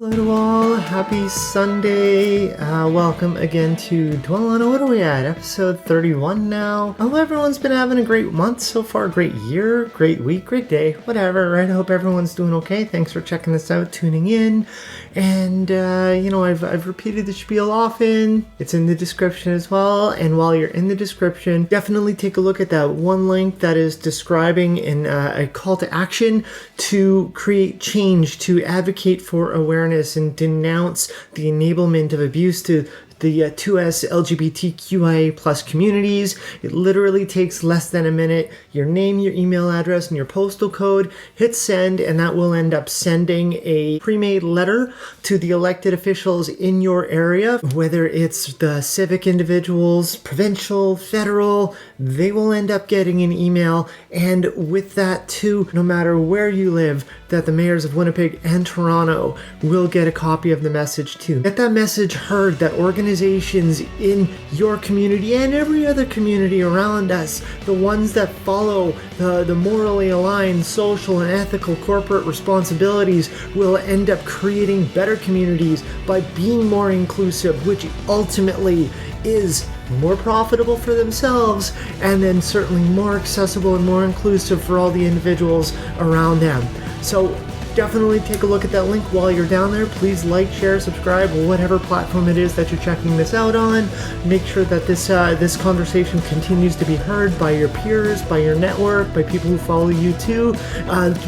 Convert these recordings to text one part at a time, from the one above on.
Hello to all, happy Sunday. Welcome again to Dwell On It. What are we at? Episode 31 now. I hope everyone's been having a great month so far, great year, great week, great day, whatever, right? I hope everyone's doing okay. Thanks for checking this out, tuning in. And, I've repeated the spiel often. It's in the description as well. And while you're in the description, definitely take a look at that one link that is describing a call to action to create change, to advocate for awareness and denounce the enablement of abuse to the 2S LGBTQIA plus communities. It literally takes less than a minute. Your name, your email address, and your postal code. Hit send, and that will end up sending a pre-made letter to the elected officials in your area, whether it's the civic individuals, provincial, federal. They will end up getting an email, and with that too, no matter where you live, that the mayors of Winnipeg and Toronto will get a copy of the message too. Get that message heard, that organizations in your community and every other community around us, the ones that follow the morally aligned social and ethical corporate responsibilities, will end up creating better communities by being more inclusive, which ultimately is more profitable for themselves, and then certainly more accessible and more inclusive for all the individuals around them. So definitely take a look at that link while you're down there. Please like, share, subscribe, whatever platform it is that you're checking this out on. Make sure that this conversation continues to be heard by your peers, by your network, by people who follow you too.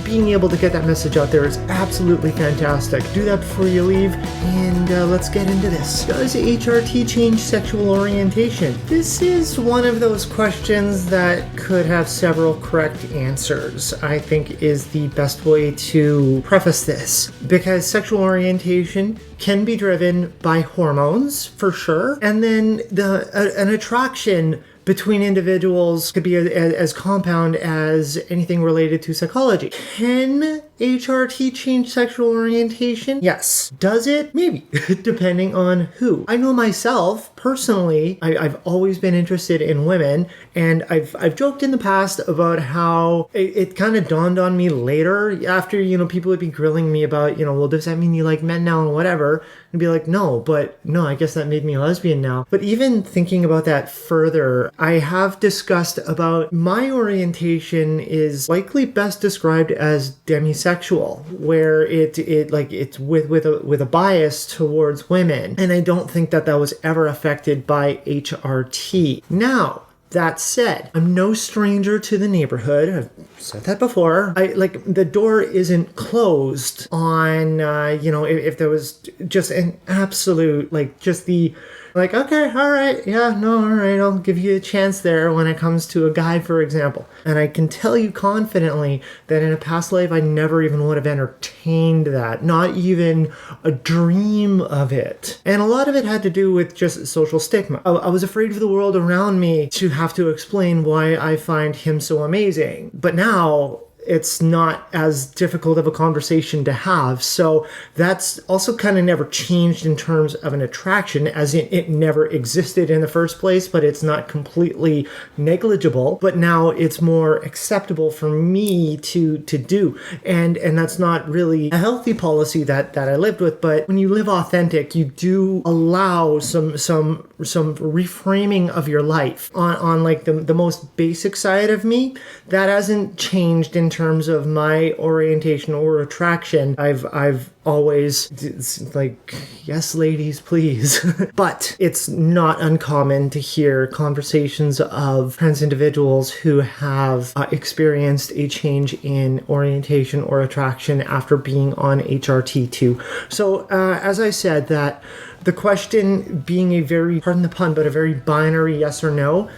Being able to get that message out there is absolutely fantastic. Do that before you leave, and let's get into this. Does HRT change sexual orientation? This is one of those questions that could have several correct answers, I think is the best way to preface this, because sexual orientation can be driven by hormones for sure, and then an attraction between individuals could be as compound as anything related to psychology. Can HRT change sexual orientation? Yes. Does it? Maybe. Depending on who. I know myself, personally, I've always been interested in women, and I've joked in the past about how it kind of dawned on me later, after, people would be grilling me about, well, does that mean you like men now and whatever? And be like, no, I guess that made me a lesbian now. But even thinking about that further, I have discussed about my orientation is likely best described as demisexual, where it's with a bias towards women. And I don't think that was ever affected by HRT. Now, that said, I'm no stranger to the neighborhood. I've said that before. The door isn't closed on, if there was just an absolute, okay, all right, yeah, no, all right, I'll give you a chance there when it comes to a guy, for example. And I can tell you confidently that in a past life, I never even would have entertained that, not even a dream of it. And a lot of it had to do with just social stigma. I was afraid of the world around me to have to explain why I find him so amazing. But now, it's not as difficult of a conversation to have. So that's also kind of never changed in terms of an attraction, as in it never existed in the first place, but it's not completely negligible. But now it's more acceptable for me to do. And that's not really a healthy policy that I lived with. But when you live authentic, you do allow some reframing of your life on like the most basic side of me. That hasn't changed in terms of my orientation or attraction. I've always, it's like, yes, ladies, please. But it's not uncommon to hear conversations of trans individuals who have experienced a change in orientation or attraction after being on HRT too. So as I said, that the question being a very, pardon the pun, but a very binary yes or no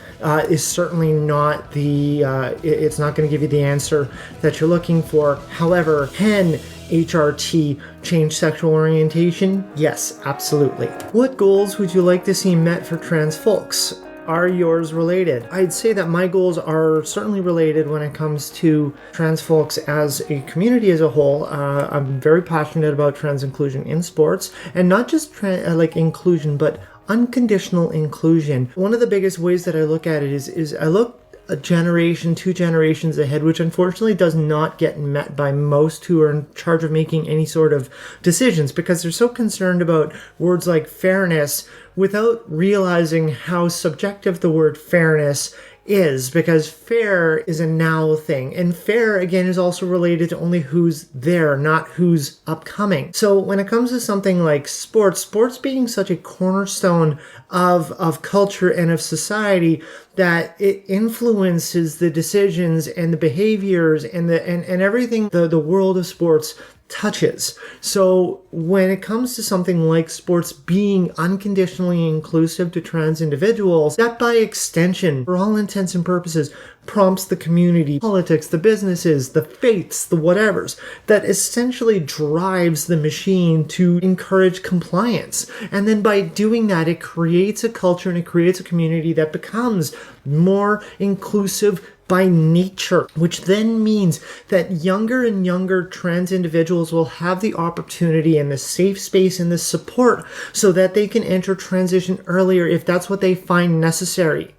is certainly not it's not going to give you the answer that you're looking for. However, can HRT change sexual orientation? Yes, absolutely. What goals would you like to see met for trans folks? Are yours related? I'd say that my goals are certainly related when it comes to trans folks as a community as a whole. I'm very passionate about trans inclusion in sports, and not just inclusion, but unconditional inclusion. One of the biggest ways that I look at it is I look a generation, 2 generations ahead, which unfortunately does not get met by most who are in charge of making any sort of decisions, because they're so concerned about words like fairness without realizing how subjective the word fairness is, because fair is a now thing, and fair again is also related to only who's there, not who's upcoming. So when it comes to something like sports being such a cornerstone of culture and of society, that it influences the decisions and the behaviors and everything the world of sports touches. So when it comes to something like sports being unconditionally inclusive to trans individuals, that by extension, for all intents and purposes, prompts the community, politics, the businesses, the faiths, the whatevers, that essentially drives the machine to encourage compliance. And then by doing that, it creates a culture and it creates a community that becomes more inclusive by nature, which then means that younger and younger trans individuals will have the opportunity and the safe space and the support so that they can enter transition earlier if that's what they find necessary.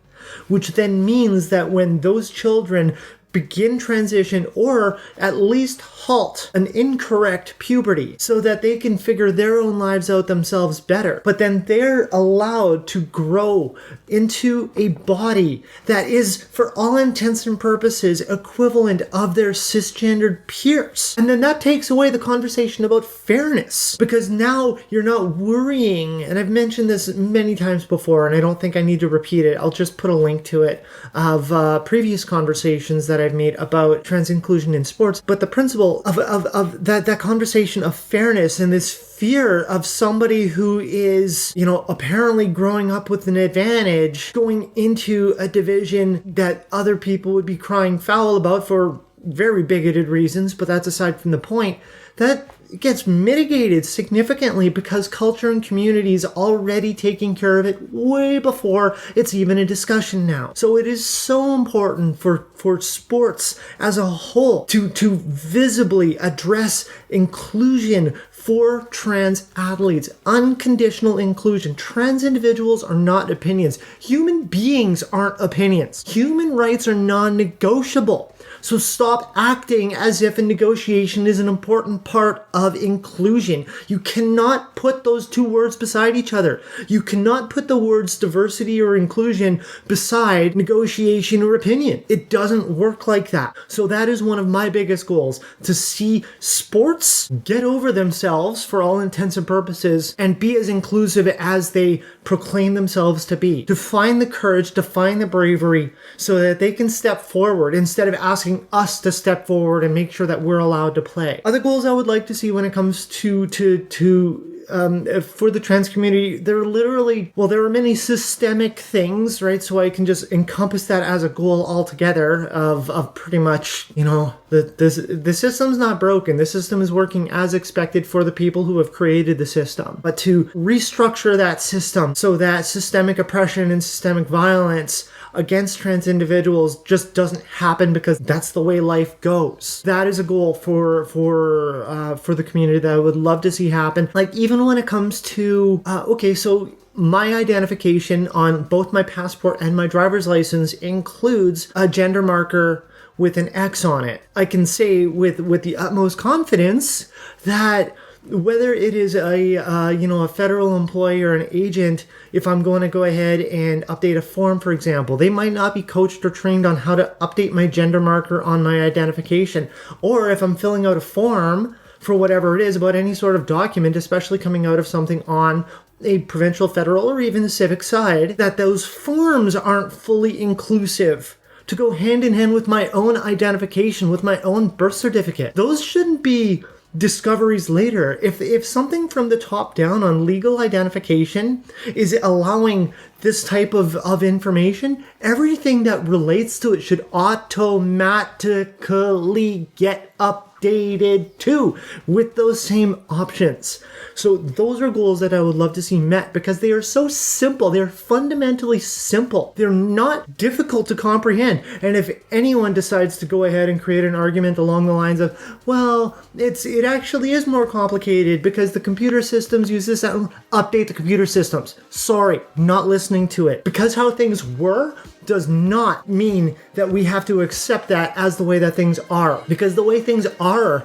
Which then means that when those children begin transition, or at least halt an incorrect puberty so that they can figure their own lives out themselves better. But then they're allowed to grow into a body that is, for all intents and purposes, equivalent of their cisgendered peers. And then that takes away the conversation about fairness, because now you're not worrying, and I've mentioned this many times before, and I don't think I need to repeat it. I'll just put a link to it of previous conversations that I've made about trans inclusion in sports, but the principle of that conversation of fairness and this fear of somebody who is, apparently growing up with an advantage going into a division that other people would be crying foul about for very bigoted reasons, but that's aside from the point. That gets mitigated significantly because culture and community is already taking care of it way before it's even a discussion now. So it is so important for sports as a whole to visibly address inclusion for trans athletes, unconditional inclusion. Trans individuals are not opinions. Human beings aren't opinions. Human rights are non-negotiable. So stop acting as if a negotiation is an important part of inclusion. You cannot put those two words beside each other. You cannot put the words diversity or inclusion beside negotiation or opinion. It doesn't work like that. So that is one of my biggest goals, to see sports get over themselves for all intents and purposes and be as inclusive as they proclaim themselves to be. To find the courage, to find the bravery so that they can step forward instead of asking us to step forward and make sure that we're allowed to play. Other goals I would like to see when it comes to for the trans community, there are many systemic things, right? So I can just encompass that as a goal altogether of pretty much, the system's not broken. The system is working as expected for the people who have created the system. But to restructure that system so that systemic oppression and systemic violence against trans individuals just doesn't happen because that's the way life goes. That is a goal for the community that I would love to see happen. Like, even when it comes to so my identification on both my passport and my driver's license includes a gender marker with an X on it. I can say with the utmost confidence that whether it is a federal employee or an agent, if I'm going to go ahead and update a form, for example, they might not be coached or trained on how to update my gender marker on my identification. Or if I'm filling out a form for whatever it is about any sort of document, especially coming out of something on a provincial, federal, or even the civic side, that those forms aren't fully inclusive to go hand in hand with my own identification, with my own birth certificate. Those shouldn't be discoveries later. If something from the top down on legal identification is allowing this type of information, everything that relates to it should automatically get updated too with those same options. So those are goals that I would love to see met because they are so simple. They're fundamentally simple. They're not difficult to comprehend. And if anyone decides to go ahead and create an argument along the lines of, well, it actually is more complicated because the computer systems use this, update the computer systems. Sorry, not listening to it. Because how things were, does not mean that we have to accept that as the way that things are, because the way things are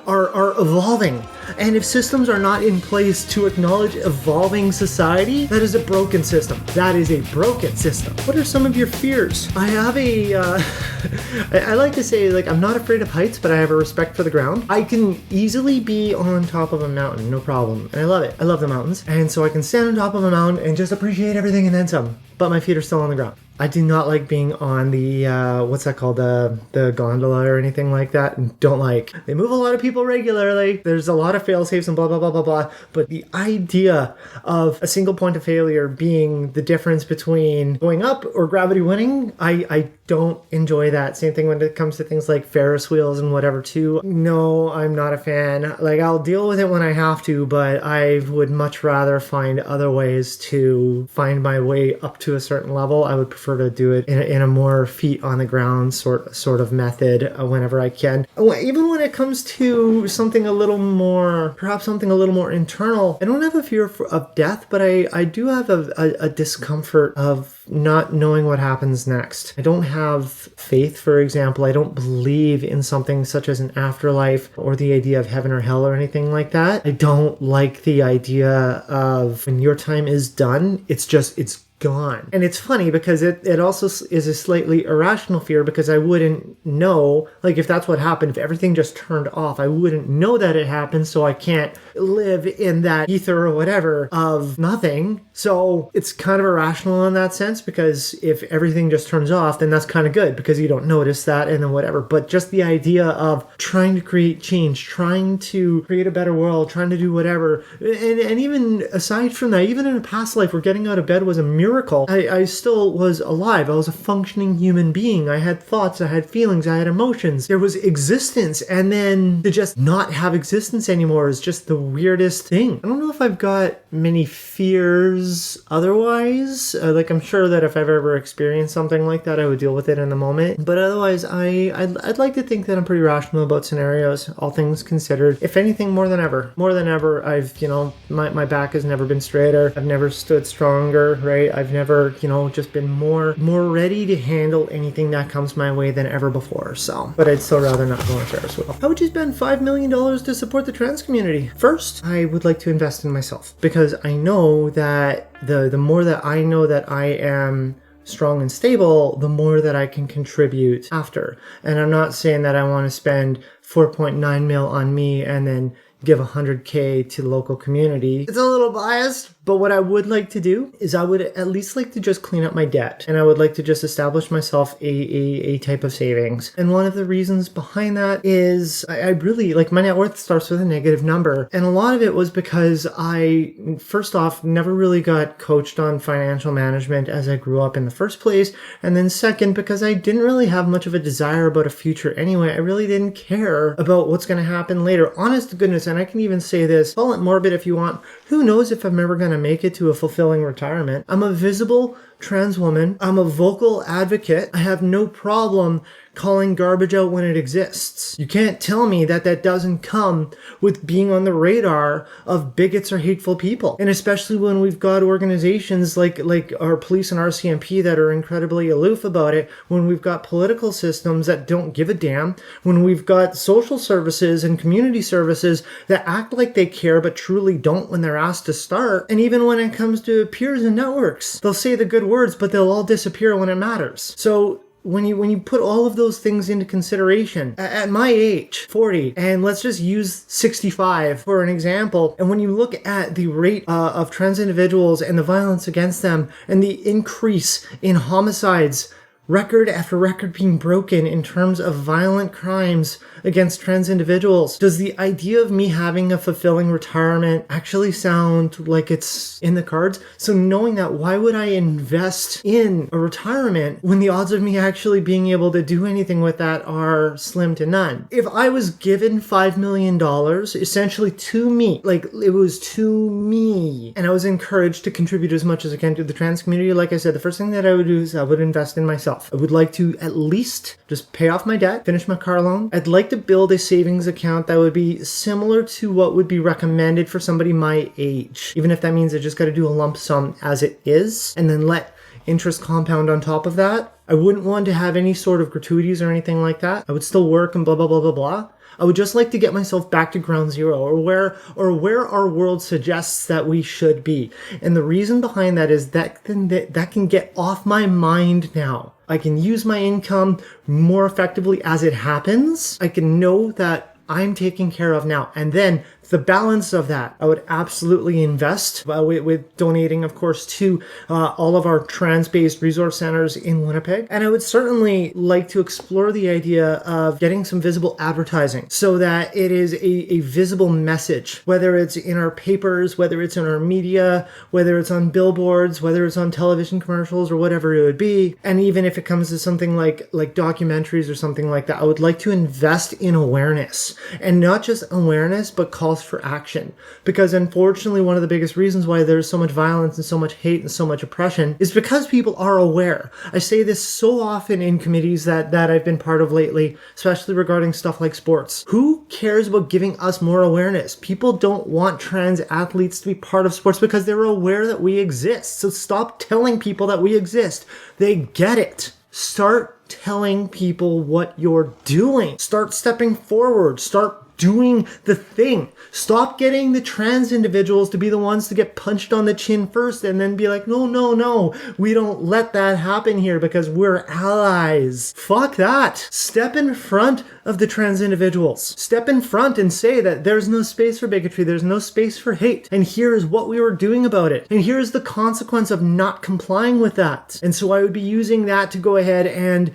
are evolving. And if systems are not in place to acknowledge evolving society, that is a broken system. That is a broken system. What are some of your fears? I have I like to say, like, I'm not afraid of heights, but I have a respect for the ground. I can easily be on top of a mountain, no problem. And I love it. I love the mountains. And so I can stand on top of a mountain and just appreciate everything and then some. But my feet are still on the ground. I do not like being on the, what's that called? The gondola or anything like that. Don't like. They move a lot of people regularly. There's a lot of fail-safes and blah, blah, blah, blah, blah. But the idea of a single point of failure being the difference between going up or gravity winning, I don't enjoy that. Same thing when it comes to things like Ferris wheels and whatever too. No, I'm not a fan. Like, I'll deal with it when I have to, but I would much rather find other ways to find my way up to a certain level. I would prefer to do it in a more feet on the ground sort of method whenever I can. Even when it comes to something a little more, perhaps something a little more internal, I don't have a fear of death, but I do have a discomfort of not knowing what happens next. I don't have faith, for example. I don't believe in something such as an afterlife or the idea of heaven or hell or anything like that. I don't like the idea of when your time is done, it's gone. And it's funny because it also is a slightly irrational fear, because I wouldn't know, like, if that's what happened, if everything just turned off, I wouldn't know that it happened, so I can't live in that ether or whatever of nothing. So it's kind of irrational in that sense, because if everything just turns off, then that's kind of good because you don't notice that and then whatever. But just the idea of trying to create change, trying to create a better world, trying to do whatever, and even aside from that, even in a past life where getting out of bed was a miracle, I still was alive. I was a functioning human being. I had thoughts, I had feelings, I had emotions. There was existence, and then to just not have existence anymore is just the weirdest thing. I don't know if I've got many fears otherwise. Like, I'm sure that if I've ever experienced something like that, I would deal with it in the moment. But otherwise, I'd like to think that I'm pretty rational about scenarios, all things considered. If anything, more than ever. More than ever, I've, my back has never been straighter. I've never stood stronger, right? I've never, just been more ready to handle anything that comes my way than ever before. So, but I'd still rather not go on a Ferris wheel. How would you spend $5 million to support the trans community? First, I would like to invest in myself, because I know that the more that I know that I am strong and stable, the more that I can contribute after. And I'm not saying that I want to spend 4.9 mil on me and then give 100K to the local community. It's a little biased, but what I would like to do is I would at least like to just clean up my debt, and I would like to just establish myself a type of savings. And one of the reasons behind that is I really, like, my net worth starts with a negative number, and a lot of it was because I, first off, never really got coached on financial management as I grew up in the first place, and then second, because I didn't really have much of a desire about a future anyway. I really didn't care about what's going to happen later. Honest to goodness, and I can even say this, call it morbid if you want, who knows if I'm ever going to make it to a fulfilling retirement. I'm a visible trans woman. I'm a vocal advocate. I have no problem calling garbage out when it exists. You can't tell me that that doesn't come with being on the radar of bigots or hateful people. And especially when we've got organizations like our police and RCMP that are incredibly aloof about it, when we've got political systems that don't give a damn, when we've got social services and community services that act like they care but truly don't when they're asked to start. And even when it comes to peers and networks, they'll say the good words, but they'll all disappear when it matters. So when you put all of those things into consideration, at my age, 40, and let's just use 65 for an example, and when you look at the rate of trans individuals and the violence against them and the increase in homicides, record after record being broken in terms of violent crimes against trans individuals, does the idea of me having a fulfilling retirement actually sound like it's in the cards? So knowing that, why would I invest in a retirement when the odds of me actually being able to do anything with that are slim to none? If I was given $5 million essentially to me, like it was to me, and I was encouraged to contribute as much as I can to the trans community, like I said, the first thing that I would do is I would invest in myself. I would like to at least just pay off my debt, finish my car loan. I'd like to build a savings account that would be similar to what would be recommended for somebody my age, even if that means I just got to do a lump sum as it is, and then let interest compound on top of that. I wouldn't want to have any sort of gratuities or anything like that. I would still work and blah, blah, blah, blah, blah. I would just like to get myself back to ground zero, or where our world suggests that we should be. And the reason behind that is that can get off my mind now. I can use my income more effectively as it happens. I can know that I'm taken care of now. And then the balance of that, I would absolutely invest with donating, of course, to all of our trans-based resource centers in Winnipeg. And I would certainly like to explore the idea of getting some visible advertising so that it is a visible message, whether it's in our papers, whether it's in our media, whether it's on billboards, whether it's on television commercials or whatever it would be. And even if it comes to something like documentaries or something like that, I would like to invest in awareness, and not just awareness, but calls for action. Because unfortunately, one of the biggest reasons why there's so much violence and so much hate and so much oppression is because people are aware. I say this so often in committees that I've been part of lately, especially regarding stuff like sports. Who cares about giving us more awareness? People don't want trans athletes to be part of sports because they're aware that we exist. So stop telling people that we exist. They get it. Start telling people what you're doing. Start stepping forward. Start doing the thing. Stop getting the trans individuals to be the ones to get punched on the chin first and then be like, no, we don't let that happen here because we're allies. Fuck that. Step in front of the trans individuals. Step in front and say that there's no space for bigotry, there's no space for hate, and here's what we were doing about it. And here's the consequence of not complying with that. And so I would be using that to go ahead and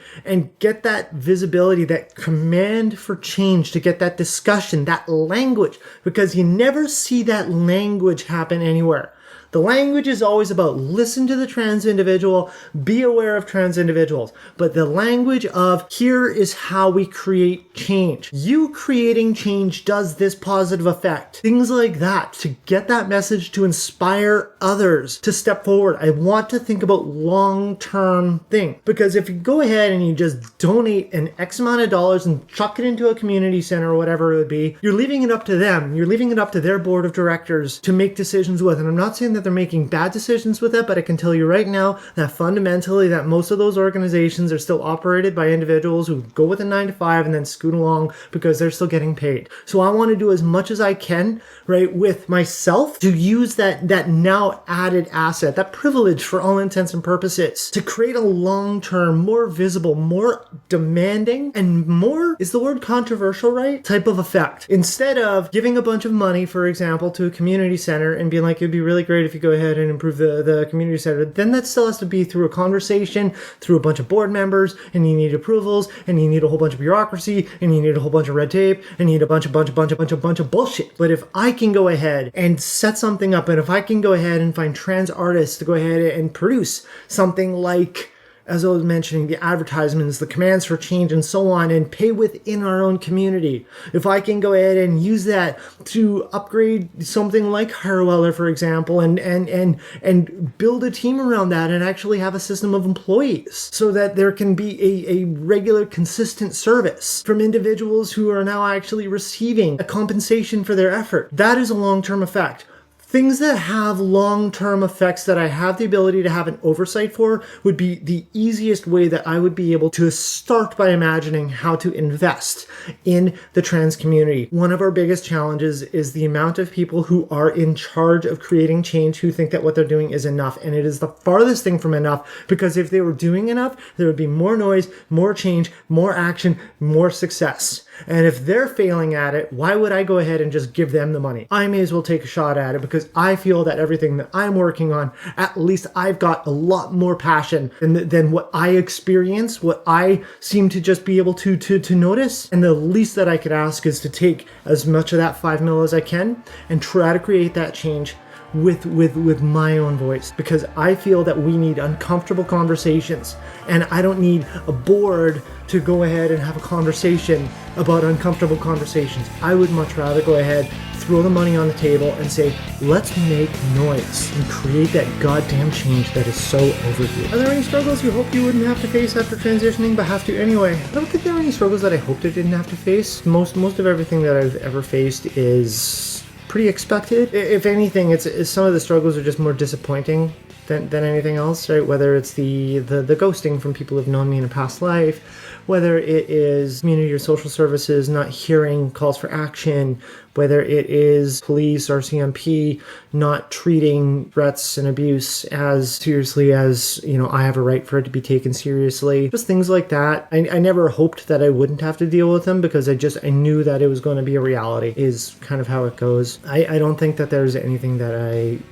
get that visibility, that command for change, to get that discussion, that language, because you never see that language happen anywhere. The language is always about listen to the trans individual, be aware of trans individuals. But the language of here is how we create change. You creating change does this positive effect. Things like that, to get that message, to inspire others to step forward. I want to think about long-term thing. Because if you go ahead and you just donate an X amount of dollars and chuck it into a community center or whatever it would be, you're leaving it up to them. You're leaving it up to their board of directors to make decisions with. And I'm not saying that they're making bad decisions with it, but I can tell you right now that fundamentally that most of those organizations are still operated by individuals who go with a 9-to-5 and then scoot along because they're still getting paid. So I want to do as much as I can, right, with myself to use that now added asset, that privilege for all intents and purposes, to create a long-term, more visible, more demanding, and more, is the word controversial right, type of effect. Instead of giving a bunch of money, for example, to a community center and being like, it'd be really great if you go ahead and improve the community center, then that still has to be through a conversation, through a bunch of board members, and you need approvals, and you need a whole bunch of bureaucracy, and you need a whole bunch of red tape, and you need a bunch of bullshit. But if I can go ahead and set something up, and if I can go ahead and find trans artists to go ahead and produce something like, as I was mentioning, the advertisements, the commands for change, and so on, and pay within our own community. If I can go ahead and use that to upgrade something like Harweller, for example, and build a team around that and actually have a system of employees so that there can be a regular, consistent service from individuals who are now actually receiving a compensation for their effort. That is a long-term effect. Things that have long-term effects that I have the ability to have an oversight for would be the easiest way that I would be able to start by imagining how to invest in the trans community. One of our biggest challenges is the amount of people who are in charge of creating change who think that what they're doing is enough. And it is the farthest thing from enough, because if they were doing enough, there would be more noise, more change, more action, more success. And if they're failing at it, why would I go ahead and just give them the money? I may as well take a shot at it, because I feel that everything that I'm working on, at least I've got a lot more passion than what I experience, what I seem to just be able to notice. And the least that I could ask is to take as much of that 5 mil as I can and try to create that change with my own voice, because I feel that we need uncomfortable conversations, and I don't need a board to go ahead and have a conversation about uncomfortable conversations. I would much rather go ahead, throw the money on the table and say, let's make noise and create that goddamn change that is so overdue. Are there any struggles you hope you wouldn't have to face after transitioning but have to anyway? I don't think there are any struggles that I hoped I didn't have to face. Most of everything that I've ever faced is pretty expected. If anything, it's some of the struggles are just more disappointing than anything else, right? Whether it's the ghosting from people who've known me in a past life, whether it is community or social services not hearing calls for action, whether it is police or CMP not treating threats and abuse as seriously as, I have a right for it to be taken seriously. Just things like that. I never hoped that I wouldn't have to deal with them because I knew that it was going to be a reality, is kind of how it goes. I don't think that there's anything that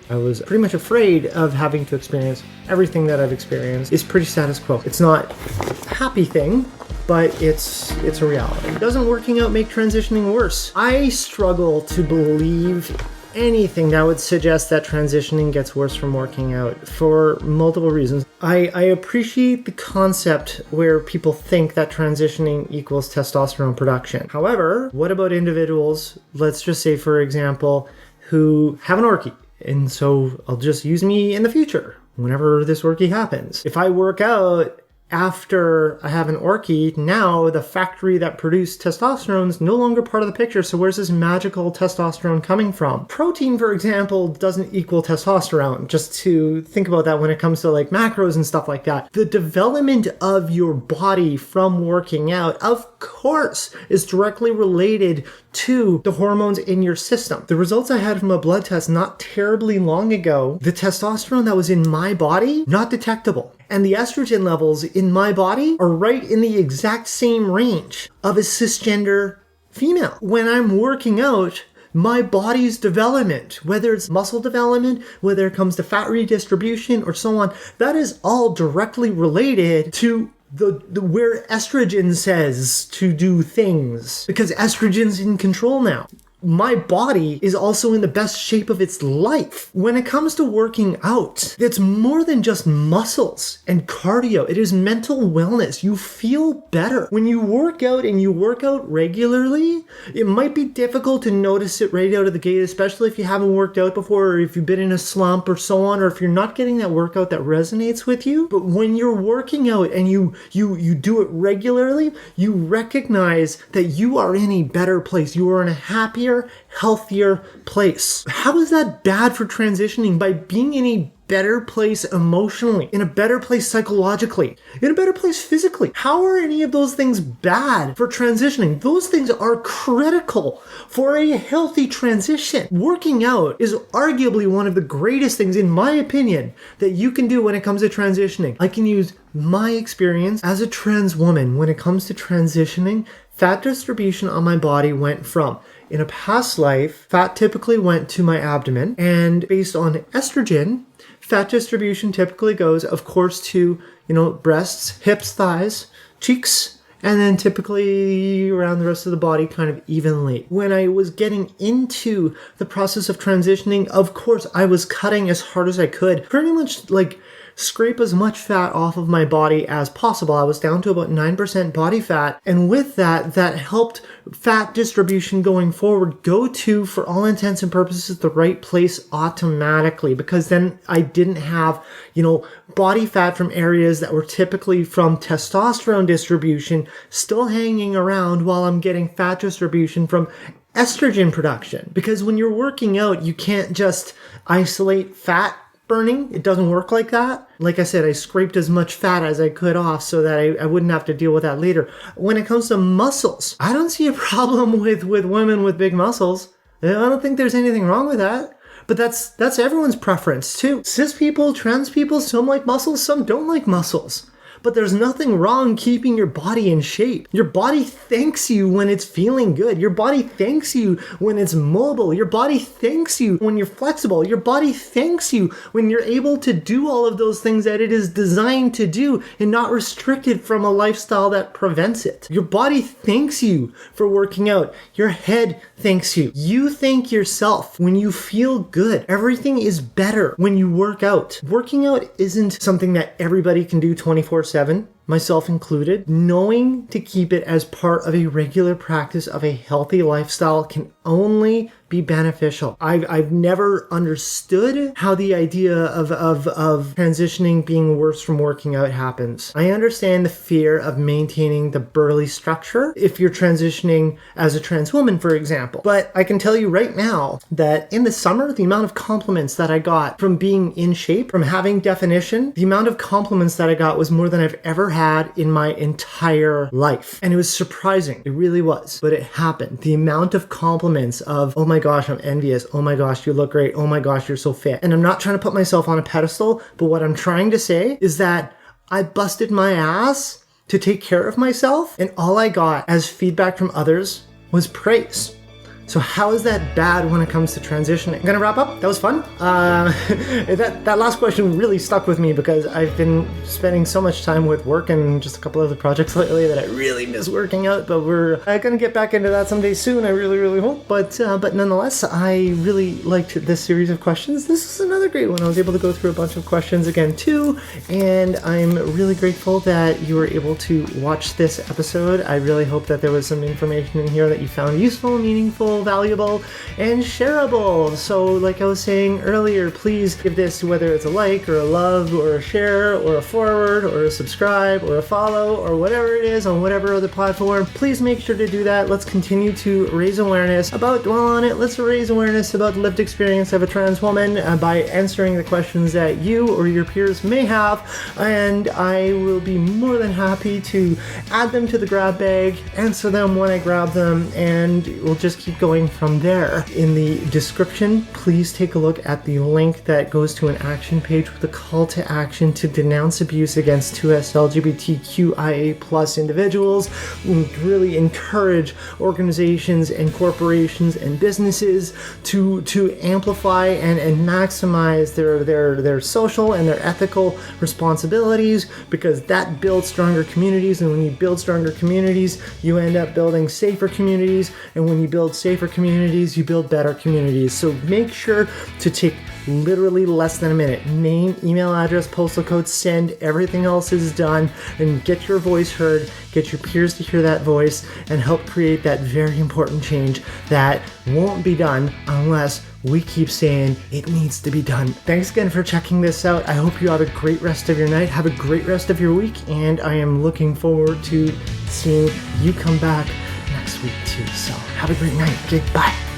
I was pretty much afraid of having to experience. Everything that I've experienced is pretty status quo. It's not a happy thing, but it's a reality. Doesn't working out make transitioning worse? I struggle to believe anything that would suggest that transitioning gets worse from working out for multiple reasons. I appreciate the concept where people think that transitioning equals testosterone production. However, what about individuals, let's just say for example, who have an orchie? And so I'll just use me in the future whenever this orchie happens. If I work out after I have an orchie, now the factory that produced testosterone is no longer part of the picture. So where's this magical testosterone coming from? Protein, for example, doesn't equal testosterone. Just to think about that when it comes to like macros and stuff like that. The development of your body from working out, of course, is directly related to the hormones in your system. The results I had from a blood test not terribly long ago, the testosterone that was in my body, not detectable. And the estrogen levels in my body are right in the exact same range of a cisgender female. When I'm working out, my body's development, whether it's muscle development, whether it comes to fat redistribution or so on, that is all directly related to the where estrogen says to do things, because estrogen's in control now. My body is also in the best shape of its life. When it comes to working out, it's more than just muscles and cardio. It is mental wellness. You feel better. When you work out and you work out regularly, it might be difficult to notice it right out of the gate, especially if you haven't worked out before, or if you've been in a slump or so on, or if you're not getting that workout that resonates with you. But when you're working out and you do it regularly, you recognize that you are in a better place. You are in a happier, healthier place. How is that bad for transitioning? By being in a better place emotionally, in a better place psychologically, in a better place physically. How are any of those things bad for transitioning? Those things are critical for a healthy transition. Working out is arguably one of the greatest things, in my opinion, that you can do when it comes to transitioning. I can use my experience as a trans woman when it comes to transitioning. Fat distribution on my body went from, in a past life, fat typically went to my abdomen, and based on estrogen, fat distribution typically goes, of course, to, breasts, hips, thighs, cheeks, and then typically around the rest of the body kind of evenly. When I was getting into the process of transitioning, of course, I was cutting as hard as I could, pretty much like scrape as much fat off of my body as possible. I was down to about 9% body fat. And with that helped fat distribution going forward go to, for all intents and purposes, the right place automatically, because then I didn't have, body fat from areas that were typically from testosterone distribution still hanging around while I'm getting fat distribution from estrogen production. Because when you're working out, you can't just isolate fat burning. It doesn't work like that. Like I said, I scraped as much fat as I could off so that I wouldn't have to deal with that later. When it comes to muscles, I don't see a problem with women with big muscles. I don't think there's anything wrong with that. But that's everyone's preference too. Cis people, trans people, some like muscles, some don't like muscles. But there's nothing wrong keeping your body in shape. Your body thanks you when it's feeling good. Your body thanks you when it's mobile. Your body thanks you when you're flexible. Your body thanks you when you're able to do all of those things that it is designed to do and not restricted from a lifestyle that prevents it. Your body thanks you for working out. Your head thanks you. You thank yourself when you feel good. Everything is better when you work out. Working out isn't something that everybody can do 24/7. Myself included. Knowing to keep it as part of a regular practice of a healthy lifestyle can only be beneficial. I've never understood how the idea of transitioning being worse from working out happens. I understand the fear of maintaining the burly structure if you're transitioning as a trans woman, for example. But I can tell you right now that in the summer, the amount of compliments that I got from being in shape, from having definition, the amount of compliments that I got was more than I've ever had in my entire life. And it was surprising. It really was. But it happened. The amount of compliments of, oh my gosh, I'm envious. Oh my gosh, you look great. Oh my gosh, you're so fit. And I'm not trying to put myself on a pedestal, but what I'm trying to say is that I busted my ass to take care of myself, and all I got as feedback from others was praise. So how is that bad when it comes to transitioning? I'm gonna wrap up. That was fun. That last question really stuck with me because I've been spending so much time with work and just a couple other projects lately that I really miss working out. But we're gonna get back into that someday soon. I really, really hope. But nonetheless, I really liked this series of questions. This is another great one. I was able to go through a bunch of questions again too, and I'm really grateful that you were able to watch this episode. I really hope that there was some information in here that you found useful, meaningful, valuable, and shareable. So like I was saying earlier, please give this, whether it's a like or a love or a share or a forward or a subscribe or a follow or whatever it is on whatever other platform, please make sure to do that. Let's continue to raise awareness about Dwell On It. Let's raise awareness about the lived experience of a trans woman by answering the questions that you or your peers may have, and I will be more than happy to add them to the grab bag, answer them when I grab them, and we'll just keep going from there. In the description, please take a look at the link that goes to an action page with a call to action to denounce abuse against 2S LGBTQIA+ individuals, and really encourage organizations and corporations and businesses to amplify and maximize their social and their ethical responsibilities, because that builds stronger communities, and when you build stronger communities, you end up building safer communities, and when you build safer communities, you build better communities. So make sure to take literally less than a minute. Name, email address, postal code, send, everything else is done, and get your voice heard, get your peers to hear that voice, and help create that very important change that won't be done unless we keep saying it needs to be done. Thanks again for checking this out. I hope you have a great rest of your night, have a great rest of your week, and I am looking forward to seeing you come back next week too. So have a great night. Okay, bye.